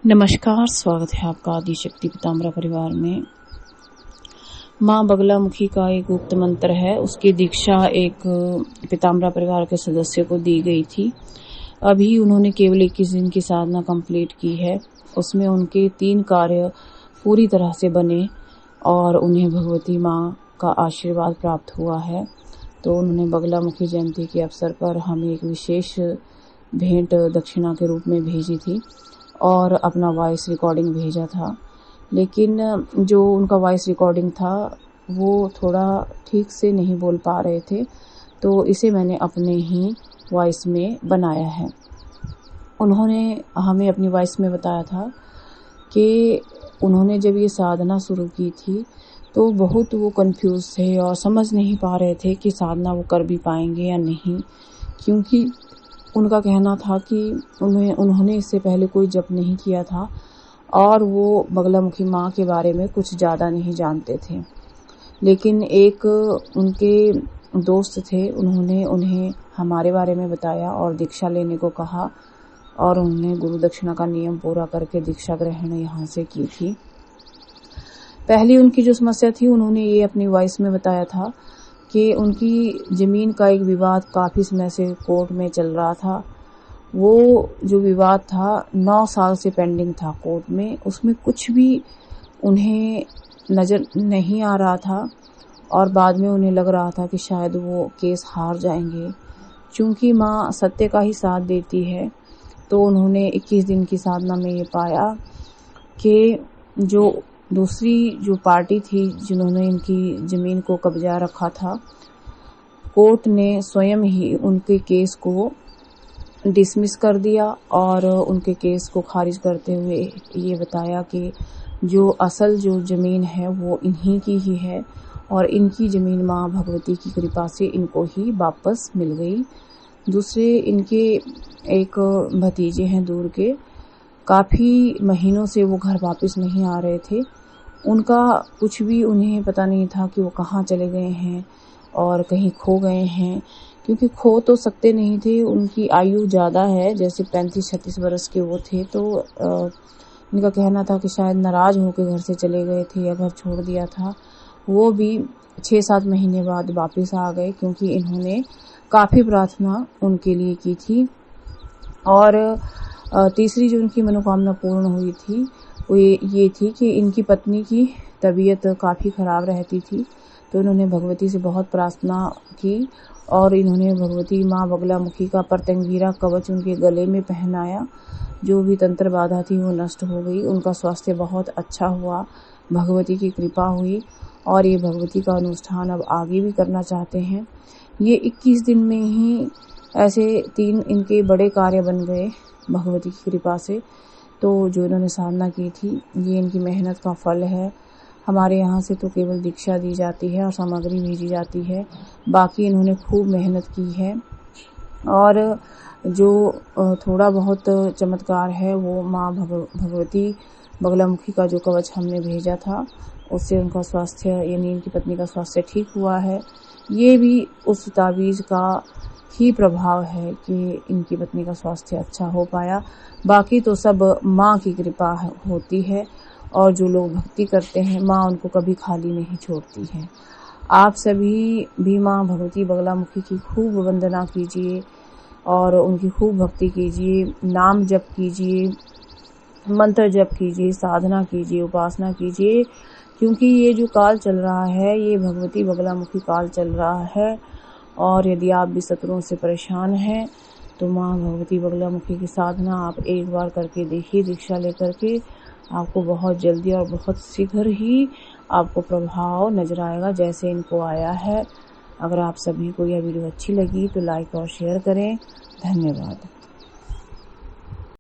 नमस्कार, स्वागत है आपका आदिशक्ति पीताम्बरा परिवार में। माँ बगलामुखी का एक गुप्त मंत्र है, उसकी दीक्षा एक पीताम्बरा परिवार के सदस्य को दी गई थी। अभी उन्होंने केवल 21 दिन की साधना कंप्लीट की है। उसमें उनके 3 कार्य पूरी तरह से बने और उन्हें भगवती माँ का आशीर्वाद प्राप्त हुआ है। तो उन्होंने बगलामुखी जयंती के अवसर पर हमें एक विशेष भेंट दक्षिणा के रूप में भेजी थी और अपना वॉइस रिकॉर्डिंग भेजा था। लेकिन जो उनका वॉइस रिकॉर्डिंग था वो थोड़ा ठीक से नहीं बोल पा रहे थे, तो इसे मैंने अपने ही वॉइस में बनाया है। उन्होंने हमें अपनी वॉइस में बताया था कि उन्होंने जब ये साधना शुरू की थी तो बहुत वो कंफ्यूज थे और समझ नहीं पा रहे थे कि साधना वो कर भी पाएंगे या नहीं, क्योंकि उनका कहना था कि उन्होंने इससे पहले कोई जप नहीं किया था और वो बगलामुखी माँ के बारे में कुछ ज़्यादा नहीं जानते थे। लेकिन एक उनके दोस्त थे, उन्होंने उन्हें हमारे बारे में बताया और दीक्षा लेने को कहा और उन्होंने गुरु दक्षिणा का नियम पूरा करके दीक्षा ग्रहण यहाँ से की थी। पहली उनकी जो समस्या थी, उन्होंने ये अपनी वॉइस में बताया था कि उनकी ज़मीन का एक विवाद काफ़ी समय से कोर्ट में चल रहा था। वो जो विवाद था 9 साल से पेंडिंग था कोर्ट में, उसमें कुछ भी उन्हें नज़र नहीं आ रहा था और बाद में उन्हें लग रहा था कि शायद वो केस हार जाएंगे। चूँकि माँ सत्य का ही साथ देती है, तो उन्होंने 21 दिन की साधना में ये पाया कि जो दूसरी जो पार्टी थी जिन्होंने इनकी ज़मीन को कब्जा रखा था, कोर्ट ने स्वयं ही उनके केस को डिसमिस कर दिया और उनके केस को खारिज करते हुए ये बताया कि जो असल जो ज़मीन है वो इन्हीं की ही है और इनकी ज़मीन माँ भगवती की कृपा से इनको ही वापस मिल गई। दूसरे इनके एक भतीजे हैं दूर के, काफ़ी महीनों से वो घर वापस नहीं आ रहे थे। उनका कुछ भी उन्हें पता नहीं था कि वो कहाँ चले गए हैं और कहीं खो गए हैं, क्योंकि खो तो सकते नहीं थे, उनकी आयु ज़्यादा है, जैसे 35-36 वर्ष के वो थे। तो इनका कहना था कि शायद नाराज़ होकर घर से चले गए थे या घर छोड़ दिया था। वो भी 6-7 महीने बाद वापस आ गए, क्योंकि इन्होंने काफ़ी प्रार्थना उनके लिए की थी। और तीसरी जो उनकी मनोकामना पूर्ण हुई थी वो ये थी कि इनकी पत्नी की तबीयत काफ़ी ख़राब रहती थी। तो इन्होंने भगवती से बहुत प्रार्थना की और इन्होंने भगवती माँ बगलामुखी का प्रत्यंगिरा कवच उनके गले में पहनाया। जो भी तंत्र बाधा थी वो नष्ट हो गई, उनका स्वास्थ्य बहुत अच्छा हुआ, भगवती की कृपा हुई और ये भगवती का अनुष्ठान अब आगे भी करना चाहते हैं। ये 21 दिन में ही ऐसे 3 इनके बड़े कार्य बन गए भगवती की कृपा से। तो जो इन्होंने साधना की थी ये इनकी मेहनत का फल है। हमारे यहाँ से तो केवल दीक्षा दी जाती है और सामग्री भेजी जाती है, बाकी इन्होंने खूब मेहनत की है। और जो थोड़ा बहुत चमत्कार है वो माँ भगवती बगलामुखी का जो कवच हमने भेजा था उससे उनका स्वास्थ्य यानी इनकी पत्नी का स्वास्थ्य ठीक हुआ है। ये भी उस ताबीज़ का ही प्रभाव है कि इनकी पत्नी का स्वास्थ्य अच्छा हो पाया। बाकी तो सब माँ की कृपा होती है और जो लोग भक्ति करते हैं माँ उनको कभी खाली नहीं छोड़ती है। आप सभी भी माँ भगवती बगलामुखी की खूब वंदना कीजिए और उनकी खूब भक्ति कीजिए, नाम जप कीजिए, मंत्र जप कीजिए, साधना कीजिए, उपासना कीजिए, क्योंकि ये जो काल चल रहा है ये भगवती बगलामुखी काल चल रहा है। और यदि आप भी शत्रुओं से परेशान हैं तो माँ भगवती बगलामुखी की साधना आप एक बार करके देखिए दीक्षा लेकर के, आपको बहुत जल्दी और बहुत शीघ्र ही आपको प्रभाव नजर आएगा जैसे इनको आया है। अगर आप सभी को यह वीडियो अच्छी लगी तो लाइक और शेयर करें। धन्यवाद।